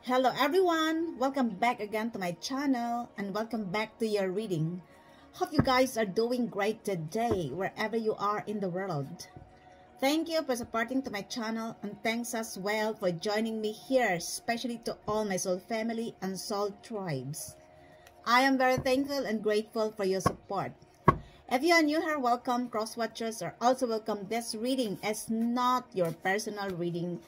Hello everyone, welcome back again to my channel and welcome back to your reading. Hope you guys are doing great today wherever you are in the world. Thank you for supporting to my channel and thanks as well for joining me here, especially to all my soul family and soul tribes. I am very thankful and grateful for your support. If you are new here, welcome. Cross watchers are also welcome. This reading is not your personal reading.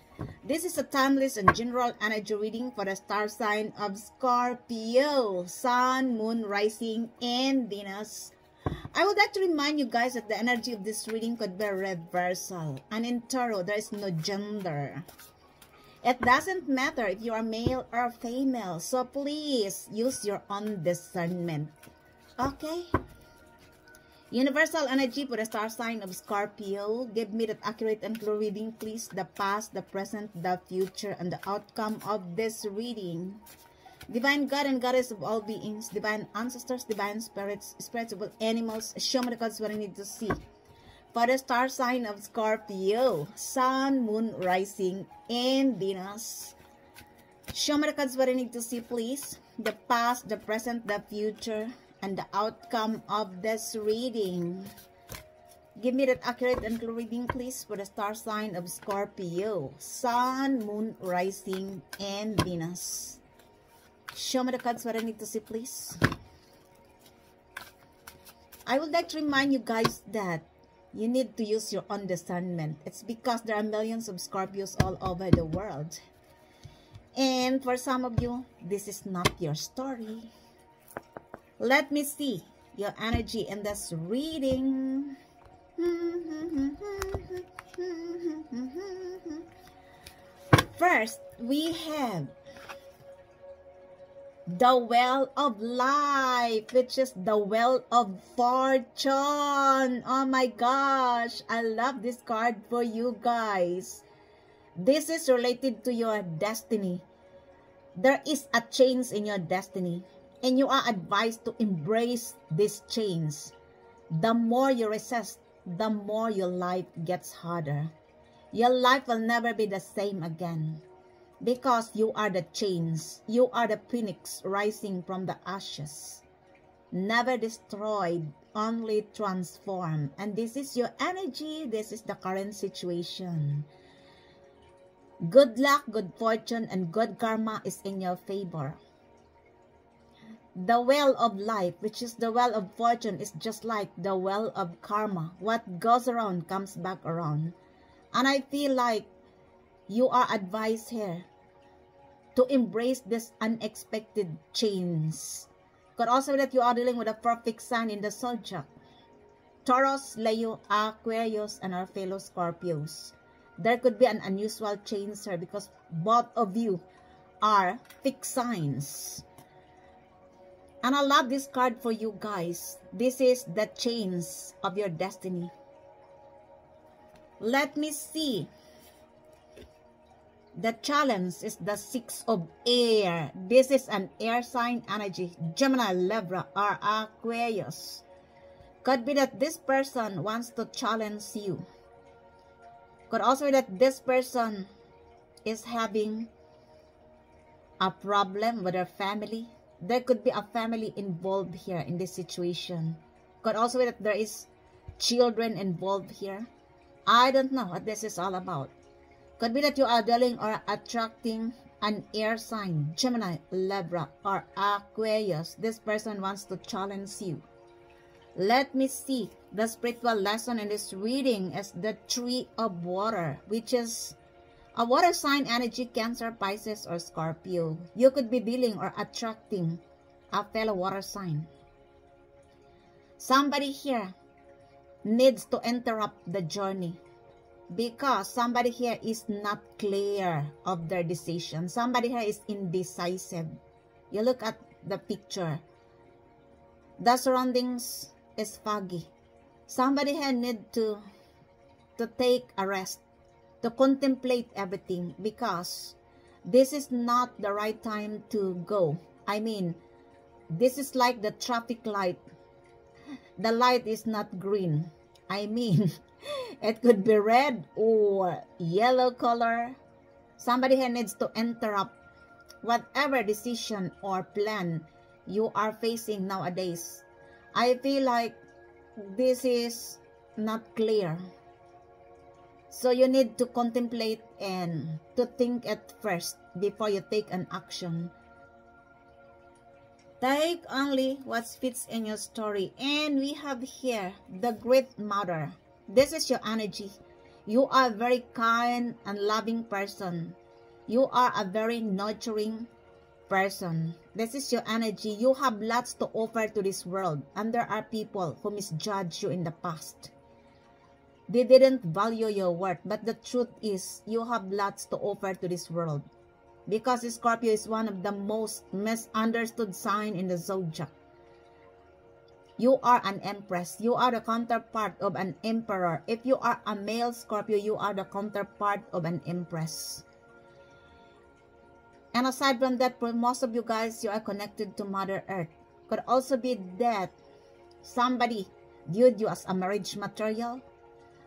This is a timeless and general energy reading for the star sign of Scorpio, Sun, Moon, Rising, and Venus. I would like to remind you guys that the energy of this reading could be reversal. And in tarot, there is no gender. It doesn't matter if you are male or female. So please use your own discernment. Okay? Universal energy for the star sign of Scorpio. Give me that accurate and clear reading, please. The past, the present, the future, and the outcome of this reading. Divine God and Goddess of all beings, divine ancestors, divine spirits, spirits of all animals, show me the cards what I need to see. For the star sign of Scorpio, Sun, Moon, Rising, and Venus. Show me the cards what I need to see, please. The past, the present, the future, and the outcome of this reading. Give me that accurate and clear reading, please, for the star sign of Scorpio, Sun, Moon, Rising, and Venus. Show me the cards what I need to see, please. I would like to remind you guys that you need to use your own discernment. It's because there are millions of Scorpios all over the world. And for some of you, this is not your story. Let me see your energy in this reading. First, we have the Well of Life, which is the Well of Fortune. Oh my gosh, I love this card for you guys. This is related to your destiny. There is a change in your destiny. And you are advised to embrace this change. The more you resist, the more your life gets harder. Your life will never be the same again. Because you are the change. You are the phoenix rising from the ashes. Never destroyed, only transformed. And this is your energy. This is the current situation. Good luck, good fortune, and good karma is in your favor. The Well of Life, which is the Well of Fortune, is just like the Well of Karma. What goes around comes back around. And I feel like you are advised here to embrace this unexpected change. Could also be that you are dealing with a perfect sign in the zodiac. Taurus, Leo, Aquarius, and our fellow Scorpios. There could be an unusual change here because both of you are fixed signs. And I love this card for you guys. This is the change of your destiny. Let me see. The challenge is the Six of Air. This is an air sign energy. Gemini, Libra, or Aquarius. Could be that this person wants to challenge you. Could also be that this person is having a problem with their family. There could be a family involved here in this situation. Could also be that there is children involved here. I don't know what this is all about. Could be that you are dealing or attracting an air sign, Gemini, Libra, or Aquarius. This person wants to challenge you. Let me see. The spiritual lesson in this reading is the Tree of Water, which is a water sign energy, Cancer, Pisces, or Scorpio. You could be dealing or attracting a fellow water sign. Somebody here needs to interrupt the journey because somebody here is not clear of their decision. Somebody here is indecisive. You look at the picture. The surroundings is foggy. Somebody here needs to take a rest, to contemplate everything because this is not the right time to go. I mean, this is like the traffic light. The light is not green. I mean, it could be red or yellow color. Somebody here needs to interrupt whatever decision or plan you are facing nowadays, I feel like this is not clear. So you need to contemplate and to think at first before you take an action. Take only what fits in your story. And we have here the Great Mother. This is your energy. You are a very kind and loving person. You are a very nurturing person. This is your energy. You have lots to offer to this world. And there are people who misjudged you in the past. They didn't value your worth. But the truth is, you have lots to offer to this world. Because Scorpio is one of the most misunderstood signs in the zodiac. You are an empress. You are the counterpart of an emperor. If you are a male Scorpio, you are the counterpart of an empress. And aside from that, for most of you guys, you are connected to Mother Earth. Could also be that somebody viewed you as a marriage material.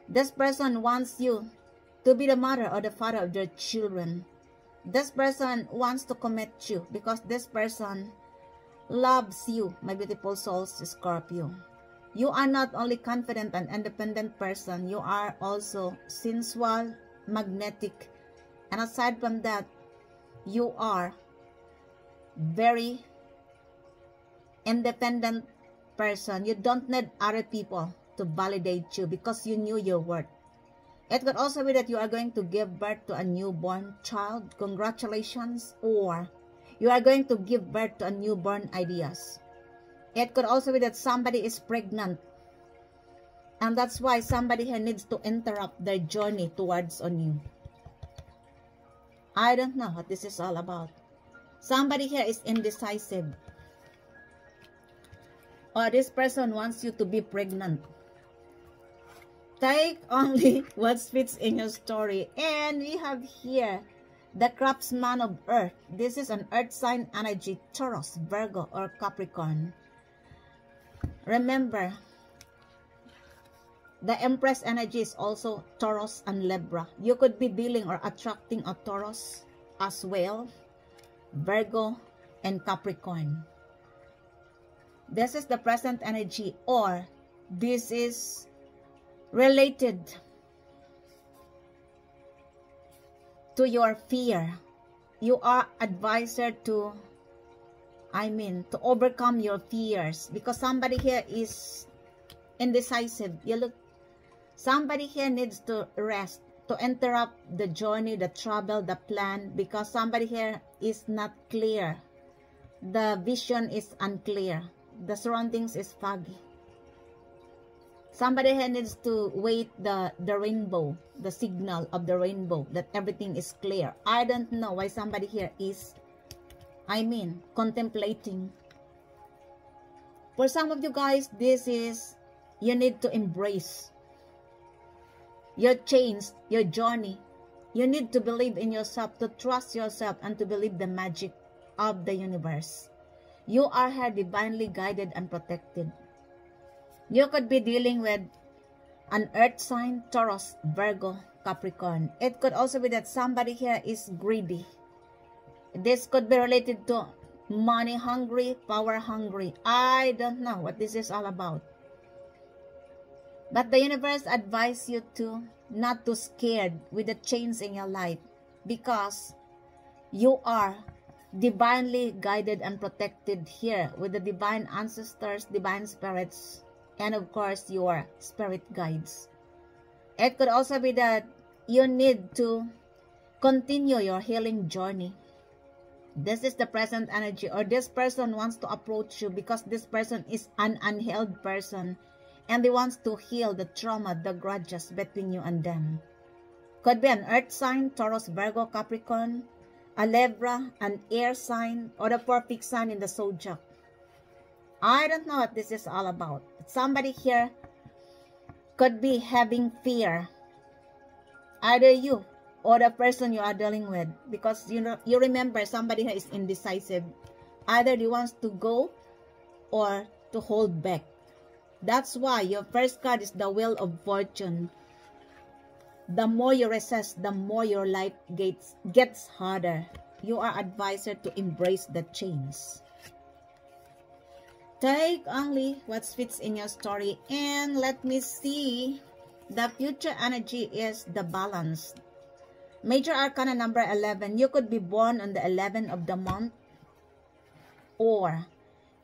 This person wants you to be the mother or the father of their children. This person wants to commit you because this person loves you, my beautiful souls, Scorpio. You are not only confident and independent person, you are also sensual, magnetic, and aside from that, you are very independent person. You don't need other people to validate you because you knew your worth. It could also be that you are going to give birth to a newborn child. Congratulations. Or you are going to give birth to a newborn ideas. It could also be that somebody is pregnant. And that's why somebody here needs to interrupt their journey towards on you. I don't know what this is all about. Somebody here is indecisive. Or this person wants you to be pregnant. Take only what fits in your story. And we have here the craftsman of earth. This is an earth sign energy, Taurus, Virgo, or Capricorn. Remember, the Empress energy is also Taurus and Libra. You could be dealing or attracting a Taurus as well, Virgo, and Capricorn. This is the present energy, or this is related to your fear. You are advised to, to overcome your fears because somebody here is indecisive. You look, somebody here needs to rest, to interrupt the journey, the travel, the plan, because somebody here is not clear. The vision is unclear. The surroundings is foggy. Somebody here needs to wait the rainbow, the signal of the rainbow, that everything is clear. I don't know why somebody here is, contemplating. For some of you guys, this is, you need to embrace your change, your journey. You need to believe in yourself, to trust yourself, and to believe the magic of the universe. You are here divinely guided and protected. You could be dealing with an earth sign, Taurus, Virgo, Capricorn. It could also be that somebody here is greedy. This could be related to money hungry, power hungry. I don't know what this is all about. But the universe advises you to not to scared with the change in your life because you are divinely guided and protected here with the divine ancestors, divine spirits, and of course your spirit guides. It could also be that you need to continue your healing journey. This is the present energy, or this person wants to approach you because this person is an unhealed person and they wants to heal the trauma, the grudges between you and them. Could be an earth sign, Taurus, Virgo, Capricorn, a Libra, an air sign, or the perfect sign in the zodiac. I don't know what this is all about. Somebody here could be having fear. Either you or the person you are dealing with. Because you remember somebody here is indecisive. Either they wants to go or to hold back. That's why your first card is the Wheel of Fortune. The more you resist, the more your life gets harder. you are advised to embrace the change. Take only what fits in your story. And let me see. The future energy is the balance. Major Arcana number 11. You could be born on the 11th of the month. Or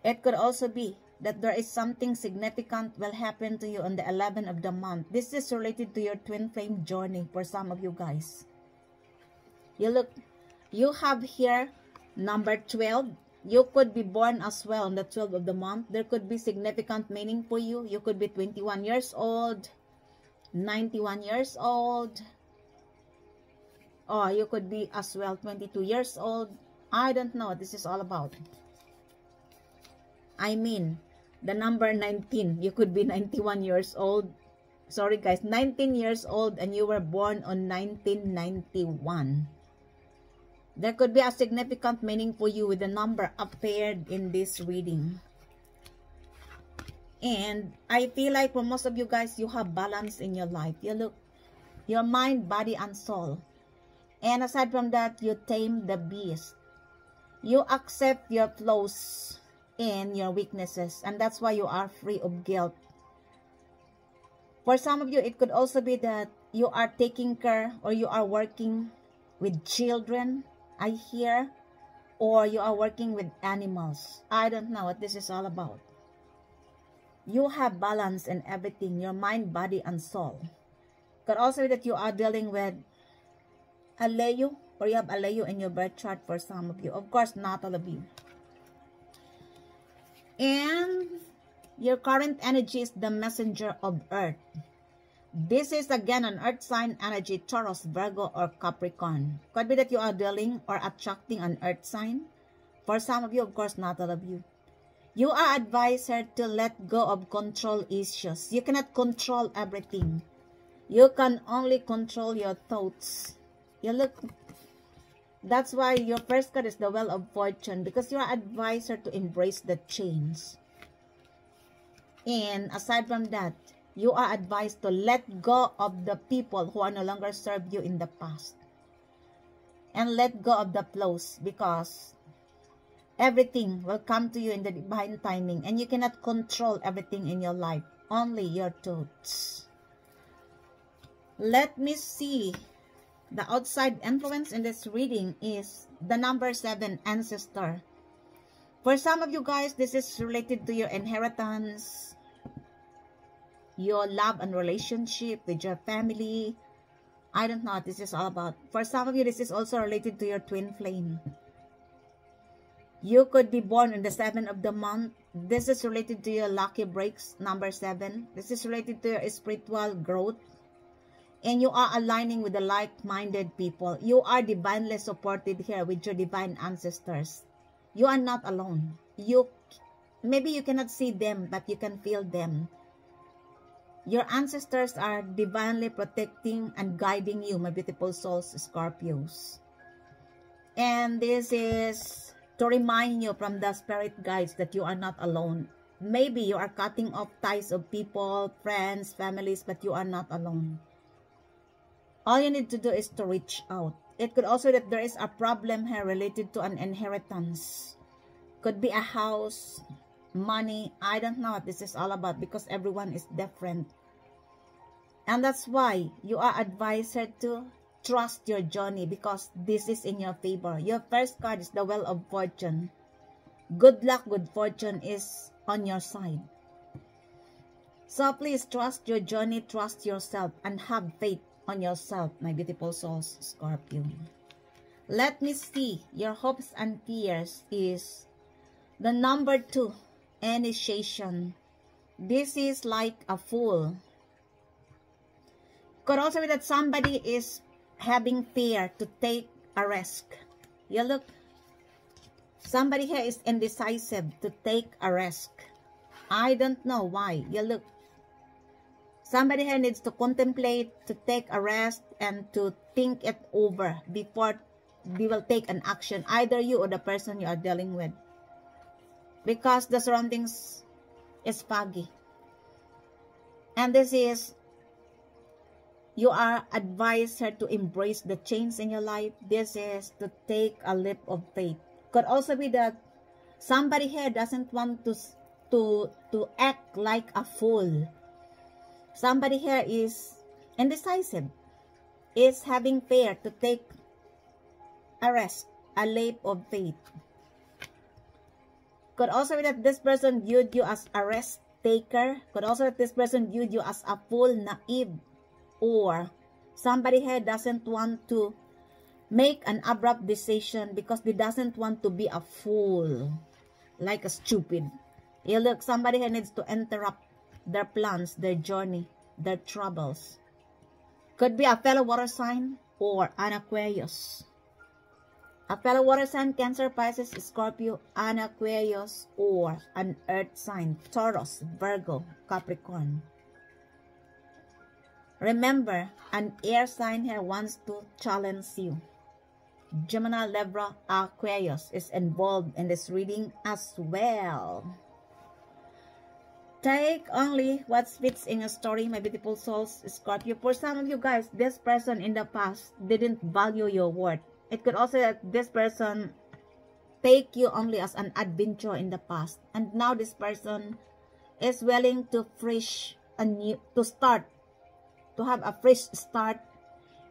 it could also be that there is something significant will happen to you on the 11th of the month. This is related to your twin flame journey for some of you guys. You have here number 12. You could be born as well on the 12th of the month. There could be significant meaning for you. You could be 21 years old, 91 years old, or you could be as well 22 years old. I don't know what this is all about. I mean, the number 19, you could be 91 years old. Sorry guys, 19 years old and you were born on 1991. There could be a significant meaning for you with the number appeared in this reading. And I feel like for most of you guys, you have balance in your life. Your mind, body, and soul. And aside from that, you tame the beast. You accept your flaws and your weaknesses. And that's why you are free of guilt. For some of you, it could also be that you are taking care or you are working with children, I hear, or you are working with animals. I don't know what this is all about. You have balance in everything, your mind, body, and soul. Could also be that you are dealing with a Leo, or you have a Leo in your birth chart for some of you. Of course, not all of you. And your current energy is the messenger of Earth. This is again an earth sign energy, Taurus, Virgo, or Capricorn. Could be that you are dealing or attracting an earth sign. For some of you, of course, not all of you. You are advised to let go of control issues. You cannot control everything. You can only control your thoughts. That's why your first card is the Wheel of Fortune, because you are advised to embrace the change. And aside from that, you are advised to let go of the people who are no longer served you in the past. And let go of the flows, because everything will come to you in the divine timing. And you cannot control everything in your life. Only your thoughts. Let me see. The outside influence in this reading is the number 7, ancestor. For some of you guys, this is related to your inheritance, your love and relationship with your family. I don't know what this is all about. For some of you, this is also related to your twin flame. You could be born on the 7th of the month. This is related to your lucky breaks, number 7. This is related to your spiritual growth. And you are aligning with the like-minded people. You are divinely supported here with your divine ancestors. You are not alone. Maybe you cannot see them, but you can feel them. Your ancestors are divinely protecting and guiding you, my beautiful souls, Scorpios. And this is to remind you from the spirit guides that you are not alone. Maybe you are cutting off ties of people, friends, families, but you are not alone. All you need to do is to reach out. It could also be that there is a problem here related to an inheritance. Could be a house, money. I don't know what this is all about, because everyone is different. And that's why you are advised to trust your journey, because this is in your favor. Your first card is the Wheel of Fortune. Good luck, good fortune is on your side. So please trust your journey, trust yourself, and have faith on yourself, my beautiful souls, Scorpio. Let me see. Your hopes and fears is the number 2, initiation. This is like a fool. Could also be that somebody is having fear to take a risk. Somebody here is indecisive to take a risk. I don't know why. Somebody here needs to contemplate, to take a rest, and to think it over before they will take an action. Either you or the person you are dealing with. Because the surroundings is foggy. And this is You are advised here to embrace the change in your life. This is to take a leap of faith. Could also be that somebody here doesn't want to act like a fool. Somebody here is indecisive, is having fear to take a risk, a leap of faith. Could also be that this person viewed you as a risk taker. Could also be that this person viewed you as a fool, naive, or somebody here doesn't want to make an abrupt decision because they doesn't want to be a fool, like a stupid. You look, somebody here needs to interrupt their plans, their journey, their troubles. Could be a fellow water sign or an Aquarius. A fellow water sign, Cancer, Pisces, Scorpio, an Aquarius, or an earth sign, Taurus, Virgo, Capricorn. Remember, an air sign here wants to challenge you. Gemini, Libra, Aquarius is involved in this reading as well. Take only what fits in your story, my beautiful souls, Scorpio. For some of you guys, this person in the past didn't value your worth. It could also that this person take you only as an adventure in the past, and now this person is willing to have a fresh start,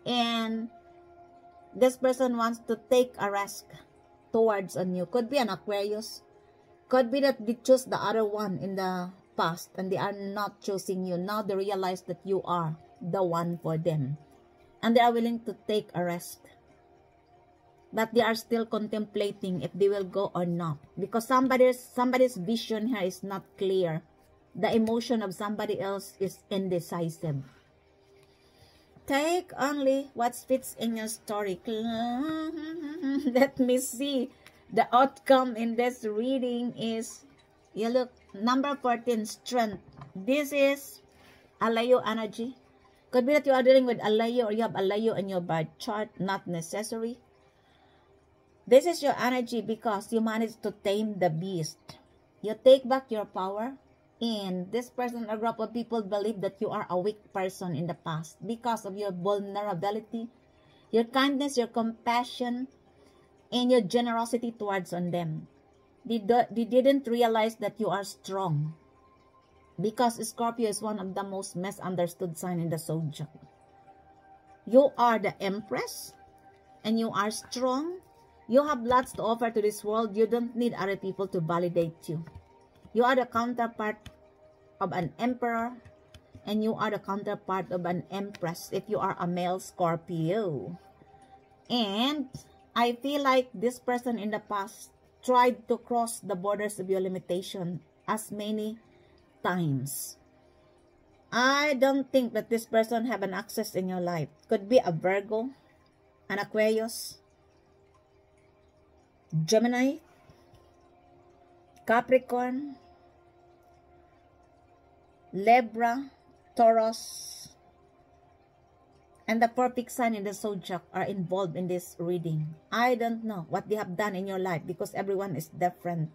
and this person wants to take a risk towards a new. Could be an Aquarius. Could be that they choose the other one in the past and they are not choosing you. Now they realize that you are the one for them, and they are willing to take a risk. But they are still contemplating if they will go or not, because somebody's vision here is not clear. The emotion of somebody else is indecisive. Take only what fits in your story. Let me see. The outcome in this reading is, you look, number 14, Strength. This is a Leo energy. Could be that you are dealing with a Leo or you have a Leo in your birth chart. Not necessary. This is your energy because you managed to tame the beast. You take back your power. And this person, a group of people, believe that you are a weak person in the past because of your vulnerability, your kindness, your compassion, and your generosity towards on them. They didn't realize that you are strong, because Scorpio is one of the most misunderstood signs in the zodiac. You are the Empress, and you are strong. You have lots to offer to this world. You don't need other people to validate you. You are the counterpart of an emperor, and you are the counterpart of an empress if you are a male Scorpio. And I feel like this person in the past tried to cross the borders of your limitation as many times. I don't think that this person have an access in your life. Could be a Virgo, an Aquarius, Gemini, Capricorn, Libra, Taurus, and the perfect sign in the zodiac are involved in this reading. I don't know what they have done in your life because everyone is different.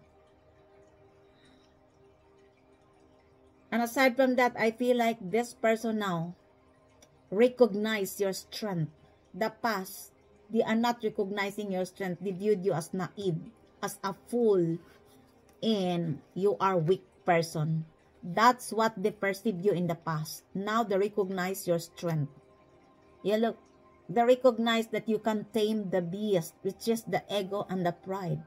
And aside from that, I feel like this person now recognize your strength. The past, they are not recognizing your strength. They viewed you as naive, as a fool, and you are a weak person. That's what they perceive you in the past. Now they recognize your strength. You look, they recognize that you can tame the beast, which is the ego and the pride.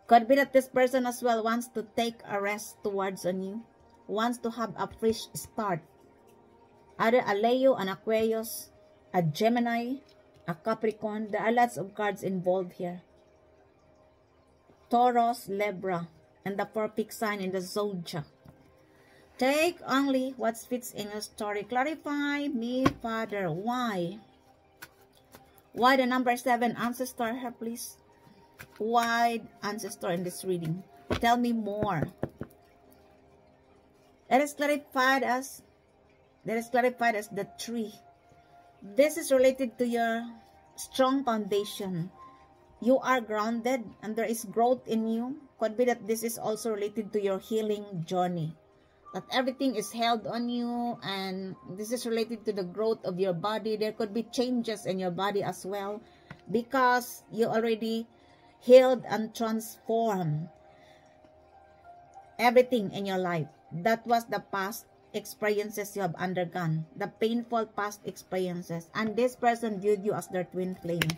Could be that this person as well wants to take a rest towards on you, wants to have a fresh start. Either a Leo, an Aquarius, a Gemini, a Capricorn. There are lots of cards involved here. Taurus, Libra, and the perfect sign in the zodiac. Take only what fits in your story. Clarify me, Father. Why? Why the number 7 ancestor here, please? Why ancestor in this reading? Tell me more. That is clarified as the tree. This is related to your strong foundation. You are grounded and there is growth in you. Could be that this is also related to your healing journey. that everything is held on you, and this is related to the growth of your body. There could be changes in your body as well, because you already healed and transformed everything in your life. That was the past experiences you have undergone, the painful past experiences, and this person viewed you as their twin flame.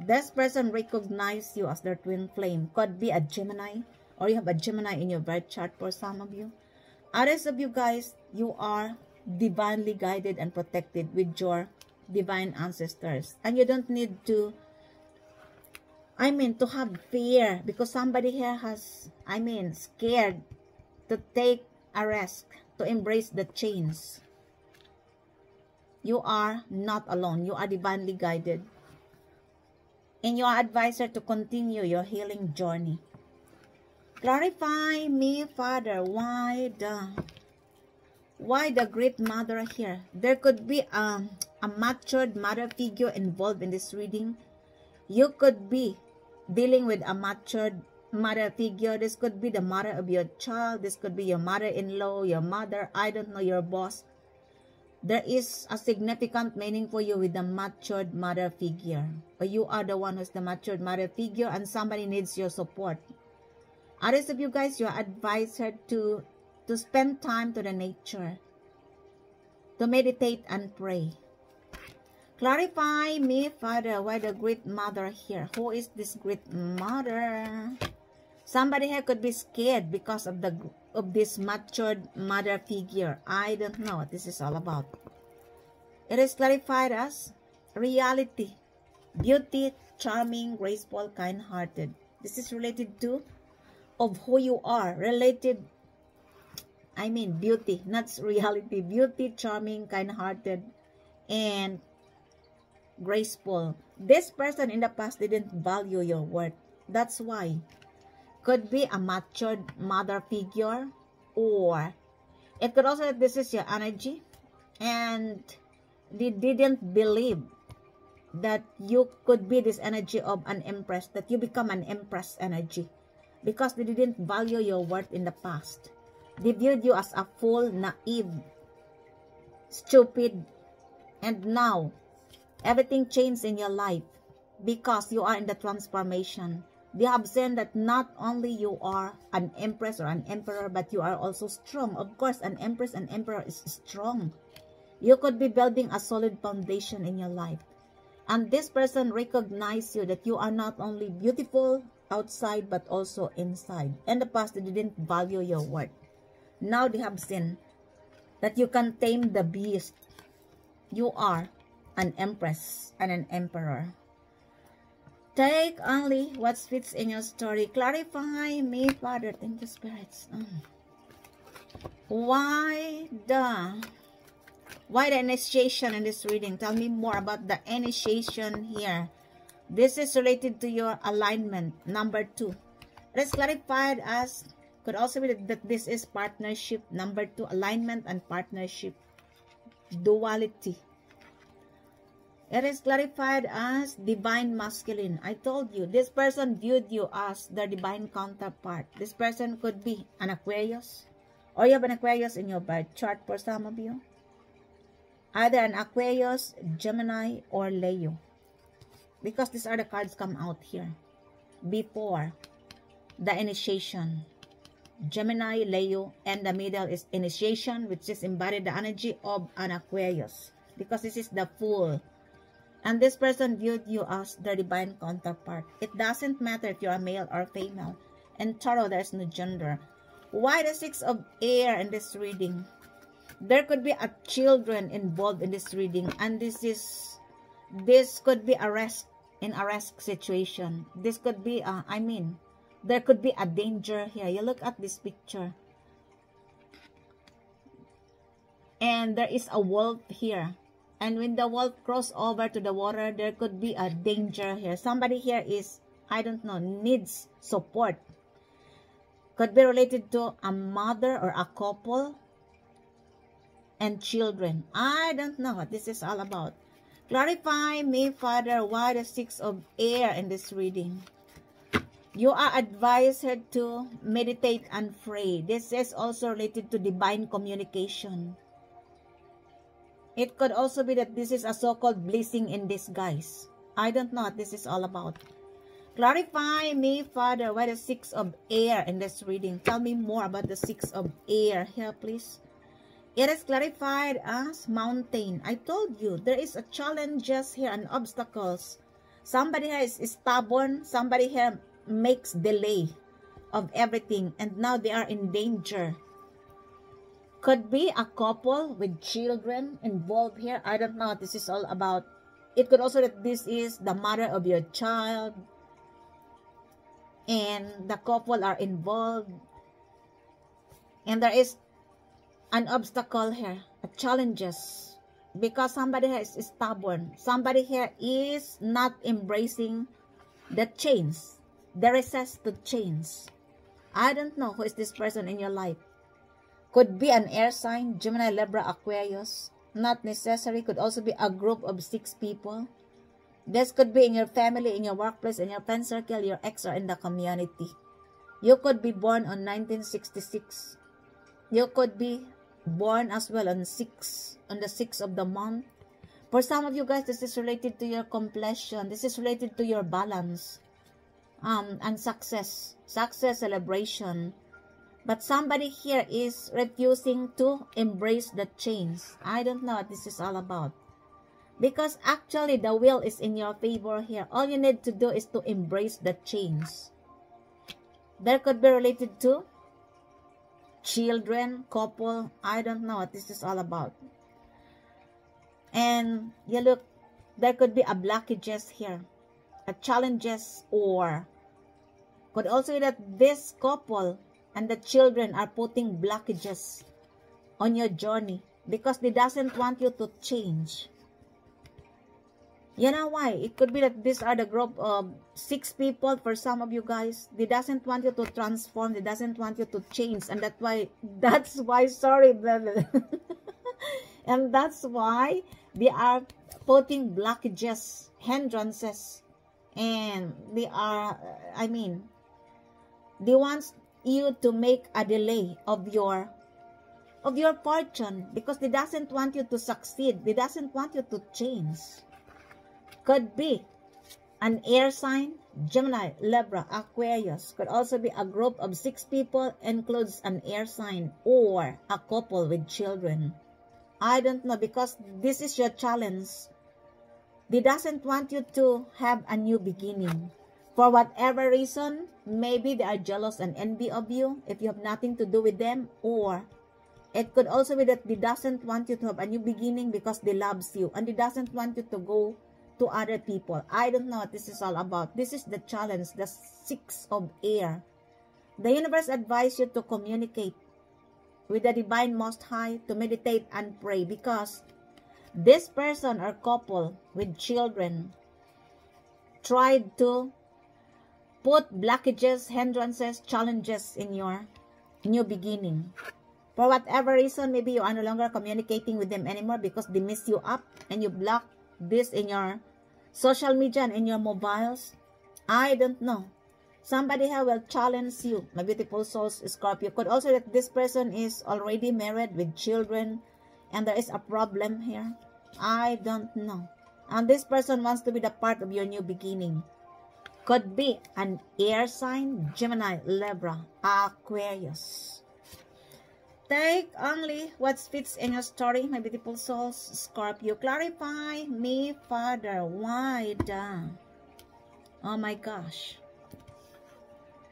This person recognized you as their twin flame. Could be a Gemini, or you have a Gemini in your birth chart for some of you. Others of you guys, you are divinely guided and protected with your divine ancestors, and you don't need to, to have fear, because somebody here has, scared to take a risk, to embrace the chains. You are not alone. You are divinely guided. And you are advisor to continue your healing journey. Clarify me, Father, why the great mother here? There could be a matured mother figure involved in this reading. You could be dealing with a matured mother figure. This could be the mother of your child. This could be your mother-in-law, your mother, I don't know, your boss. There is a significant meaning for you with the matured mother figure. Or you are the one who's the matured mother figure, and somebody needs your support. Others of you guys, you are advised to spend time to the nature, to meditate and pray. Clarify me, Father, why the great mother here? Who is this great mother? Somebody here could be scared because of this matured mother figure. I don't know what this is all about. It is clarified as reality, beauty, charming, graceful, kind-hearted. This is related to of who you are. Related, beauty, not reality. Beauty, charming, kind-hearted, and graceful. This person in the past didn't value your worth. That's why. Could be a matured mother figure, or it could also, this is your energy, and they didn't believe that you could be this energy of an empress, that you become an empress energy, because they didn't value your worth in the past. They viewed you as a fool, naive, stupid, and now everything changed in your life because you are in the transformation. They have seen that not only you are an empress or an emperor, but you are also strong. Of course, an empress and emperor is strong. You could be building a solid foundation in your life. And this person recognizes you that you are not only beautiful outside, but also inside. In the past, they didn't value your worth. Now they have seen that you can tame the beast. You are an empress and an emperor. Take only what fits in your story. Clarify me, Father. Thank you, spirits. Why the initiation in this reading? Tell me more about the initiation here. This is related to your alignment, number 2. It is clarified as, could also be that this is partnership, number 2, alignment and partnership, duality. It is clarified as divine masculine. I told you, this person viewed you as their divine counterpart. This person could be an Aquarius, or you have an Aquarius in your birth chart for some of you. Either an Aquarius, Gemini, or Leo. Because these are the cards come out here before the initiation. Gemini, Leo, and the middle is initiation, which is embodied the energy of an Aquarius. Because this is the Fool. And this person viewed you as their divine counterpart. It doesn't matter if you're a male or female. In Tarot, there's no gender. Why the 6 of air in this reading? There could be a children involved in this reading. And this could be a risk situation. This could be, there could be a danger here. You look at this picture. And there is a wolf here. And when the wolf crosses over to the water, there could be a danger here. Somebody here is, I don't know, needs support. Could be related to a mother or a couple and children. I don't know what this is all about. Clarify me, Father, why the 6 of air in this reading? You are advised here to meditate and pray. This is also related to divine communication. It could also be that this is a so-called blessing in disguise. I don't know what this is all about. Clarify me, Father, why the 6 of air in this reading. Tell me more about the 6 of air here, please. It is clarified as mountain. I told you, there is a challenges here and obstacles. Somebody here is stubborn. Somebody here makes delay of everything. And now they are in danger. Could be a couple with children involved here. I don't know what this is all about. It could also that this is the mother of your child. And the couple are involved. And there is an obstacle here, a challenges, because somebody here is stubborn. Somebody here is not embracing the change, the resist to change. I don't know who is this person in your life. Could be an air sign, Gemini, Libra, Aquarius. Not necessary. Could also be a group of 6 people. This could be in your family, in your workplace, in your friend circle, your ex, or in the community. You could be born on 1966. You could be born as well on the 6th of the month. For some of you guys, this is related to your completion. This is related to your balance and success celebration. But somebody here is refusing to embrace the change. I don't know what this is all about. Because actually the will is in your favor here. All you need to do is to embrace the change. There could be related to children, couple. I don't know what this is all about. And you look, there could be a blockages here, a challenges, or could also be that this couple and the children are putting blockages on your journey because they doesn't want you to change. You know why? It could be that these are the group of 6 people for some of you guys. They doesn't want you to transform. They doesn't want you to change. And that's why, sorry, brother. And that's why they are putting blockages, hindrances. And they are, they want you to make a delay of your fortune because they doesn't want you to succeed. They doesn't want you to change. Could be an air sign, Gemini, Libra, Aquarius. Could also be a group of 6 people, includes an air sign, or a couple with children. I don't know, because this is your challenge. They doesn't want you to have a new beginning. For whatever reason, maybe they are jealous and envy of you if you have nothing to do with them, or it could also be that they doesn't want you to have a new beginning because they loves you and they doesn't want you to go to other people. I don't know what this is all about. This is the challenge, the 6 of air. The universe advises you to communicate with the divine most high, to meditate and pray, because this person or couple with children tried to put blockages, hindrances, challenges in your new beginning. For whatever reason, maybe you are no longer communicating with them anymore because they mess you up and you block this in your social media and in your mobiles. I don't know. Somebody here will challenge you, my beautiful souls, Scorpio. Could also that this person is already married with children and there is a problem here. I don't know. And this person wants to be the part of your new beginning. Could be an air sign, Gemini, Libra, Aquarius. Take only what fits in your story, my beautiful souls, Scorpio. Clarify me, Father. Why the... Oh my gosh.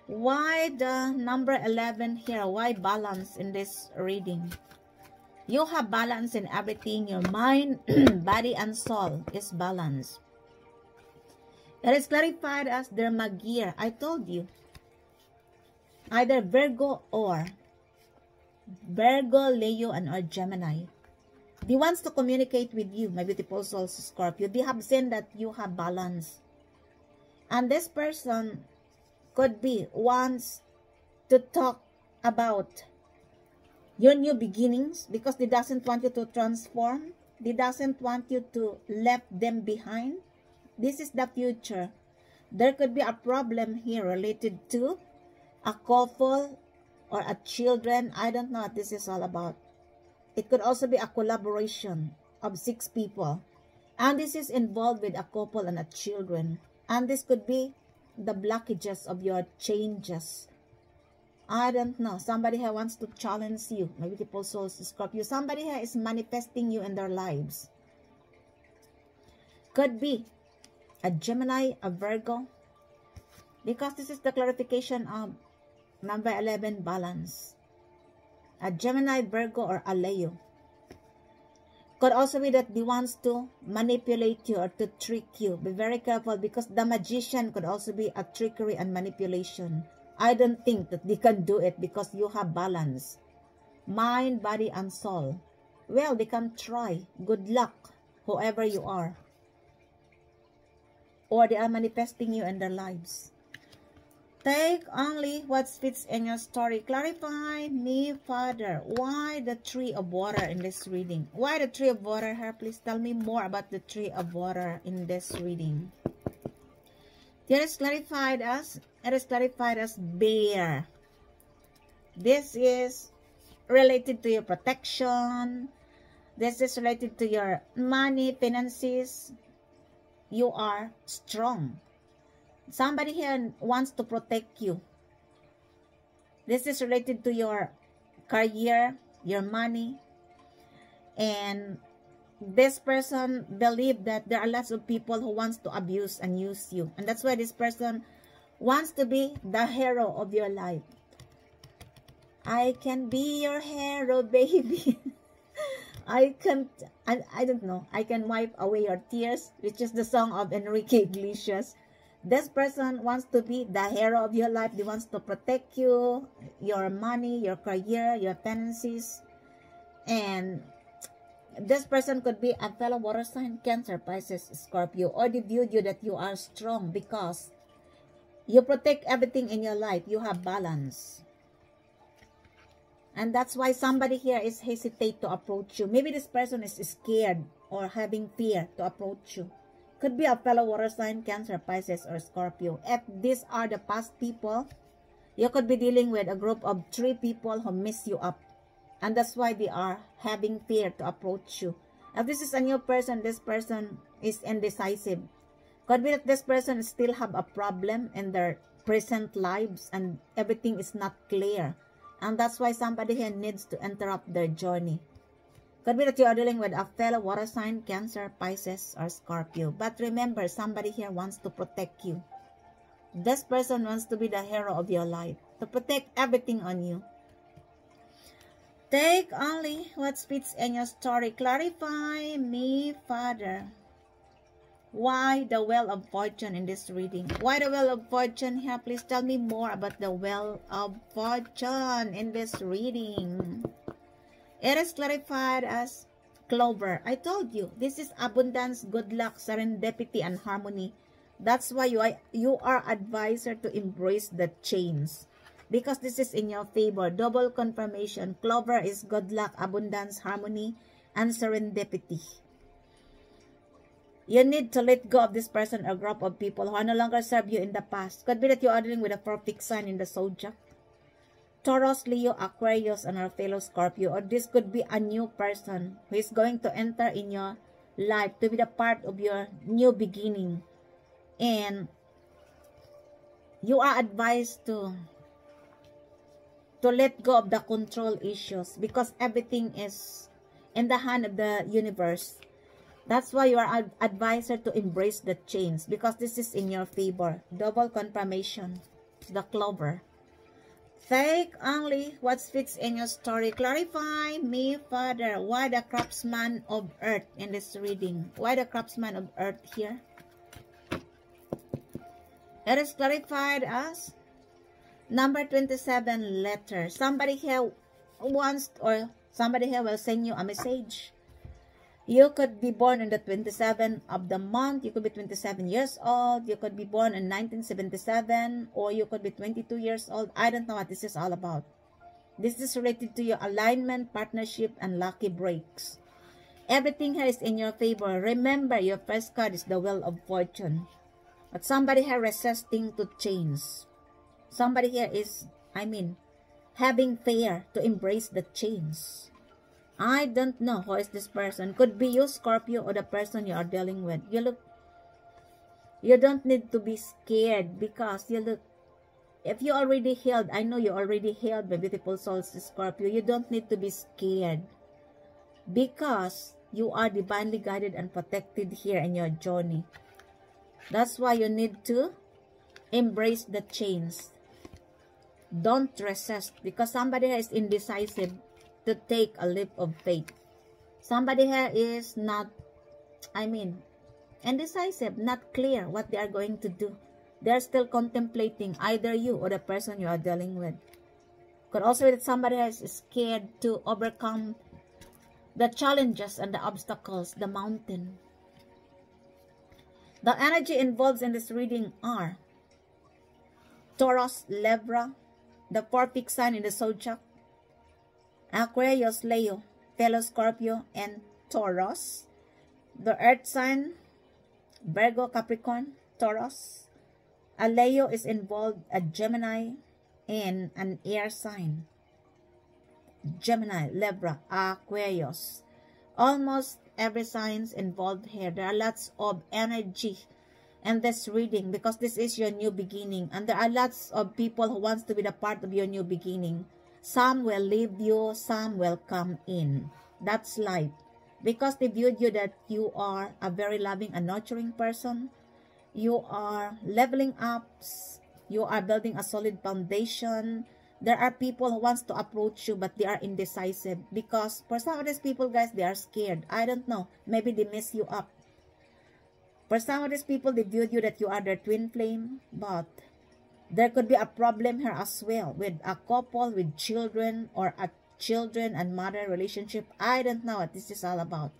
Why the number 11 here? Why balance in this reading? You have balance in everything. Your mind, body, and soul is balanced. It is clarified as Dermagear. I told you. Either Virgo or Virgo, Leo, and or Gemini. They wants to communicate with you, my beautiful souls, Scorpio. They have seen that you have balance. And this person could be wants to talk about your new beginnings because they doesn't want you to transform. They doesn't want you to left them behind. This is the future. There could be a problem here related to a couple or a children. I don't know what this is all about. It could also be a collaboration of 6 people. And this is involved with a couple and a children. And this could be the blockages of your changes. I don't know. Somebody here wants to challenge you. My beautiful souls, Scorpio. Somebody here is manifesting you in their lives. Could be a Gemini, a Virgo. Because this is the clarification of number 11, balance. A Gemini, Virgo, or a Leo. Could also be that they wants to manipulate you or to trick you. Be very careful, because the Magician could also be a trickery and manipulation. I don't think that they can do it because you have balance. Mind, body, and soul. Well, they can try. Good luck, whoever you are. Or they are manifesting you in their lives. Take only what fits in your story. Clarify me, Father. Why the Tree of Water in this reading? Why the Tree of Water here? Please tell me more about the Tree of Water in this reading. It is clarified as bear. This is related to your protection. This is related to your money, finances. You are strong. Somebody here wants to protect you. This is related to your career, your money. And this person believes that there are lots of people who wants to abuse and use you. And that's why this person wants to be the hero of your life. I can be your hero, baby. I don't know. I can wipe away your tears, which is the song of Enrique Iglesias. This person wants to be the hero of your life. They wants to protect you, your money, your career, your finances. And this person could be a fellow water sign, Cancer, Pisces, Scorpio. Or they viewed you that you are strong because you protect everything in your life. You have balance. And that's why somebody here is hesitate to approach you. Maybe this person is scared or having fear to approach you. Could be a fellow water sign, Cancer, Pisces, or Scorpio. If these are the past people, you could be dealing with a group of 3 people who mess you up. And that's why they are having fear to approach you. If this is a new person, this person is indecisive. Could be that this person still have a problem in their present lives and everything is not clear. And that's why somebody here needs to interrupt their journey. Could be that you are dealing with a fellow water sign, Cancer, Pisces, or Scorpio. But remember, somebody here wants to protect you. This person wants to be the hero of your life, to protect everything on you. Take only what fits in your story. Clarify me, Father. Why the Wheel of Fortune in this reading? Why the Wheel of Fortune here? Please tell me more about the Wheel of Fortune in this reading. It is clarified as Clover. I told you, this is abundance, good luck, serendipity, and harmony. That's why you are advised to embrace the change. Because this is in your favor. Double confirmation. Clover is good luck, abundance, harmony, and serendipity. You need to let go of this person or group of people who no longer serve you in the past. Could be that you are dealing with a perfect sign in the zodiac. Taurus, Leo, Aquarius, and our fellow Scorpio. Or this could be a new person who is going to enter in your life to be the part of your new beginning. And you are advised to let go of the control issues because everything is in the hand of the universe. That's why you are advised to embrace the change because this is in your favor. Double confirmation. The Clover. Take only what fits in your story. Clarify me, Father. Why the Craftsman of Earth in this reading? Why the Craftsman of Earth here? It is clarified as number 27 letter. Somebody here wants, or somebody here will send you a message. You could be born on the 27th of the month. You could be 27 years old. You could be born in 1977. Or you could be 22 years old. I don't know what this is all about. This is related to your alignment, partnership, and lucky breaks. Everything here is in your favor. Remember, your first card is the Wheel of Fortune. But somebody here resisting to change. Somebody here is, having fear to embrace the change. I don't know who is this person. Could be you, Scorpio, or the person you are dealing with. You don't need to be scared because if you already healed, I know you already healed, my beautiful souls, Scorpio. You don't need to be scared because you are divinely guided and protected here in your journey. That's why you need to embrace the change. Don't resist because somebody here is indecisive to take a leap of faith. Somebody here is not, indecisive, not clear what they are going to do. They're still contemplating, either you or the person you are dealing with. Could also be that somebody else is scared to overcome the challenges and the obstacles, the mountain. The energy involved in this reading are Taurus, Libra, the 4 fixed sign in the zodiac, Aquarius, Leo, fellow Scorpio, and Taurus. The earth sign, Virgo, Capricorn, Taurus. A Leo is involved, a Gemini, and an air sign. Gemini, Libra, Aquarius. Almost every sign involved here. There are lots of energy in this reading because this is your new beginning. And there are lots of people who wants to be the part of your new beginning. Some will leave you, some will come in. That's life. Because they viewed you that you are a very loving and nurturing person. You are leveling up. You are building a solid foundation. There are people who wants to approach you but they are indecisive because for some of these people, guys, they are scared. I don't know. Maybe they mess you up. For some of these people, they viewed you that you are their twin flame, but there could be a problem here as well with a couple, with children, or a children and mother relationship. I don't know what this is all about.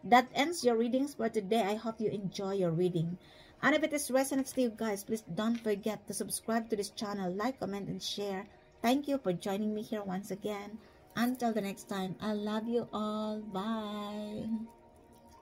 That ends your readings for today. I hope you enjoy your reading. And if it is resonates to you guys, please don't forget to subscribe to this channel, like, comment, and share. Thank you for joining me here once again. Until the next time, I love you all. Bye.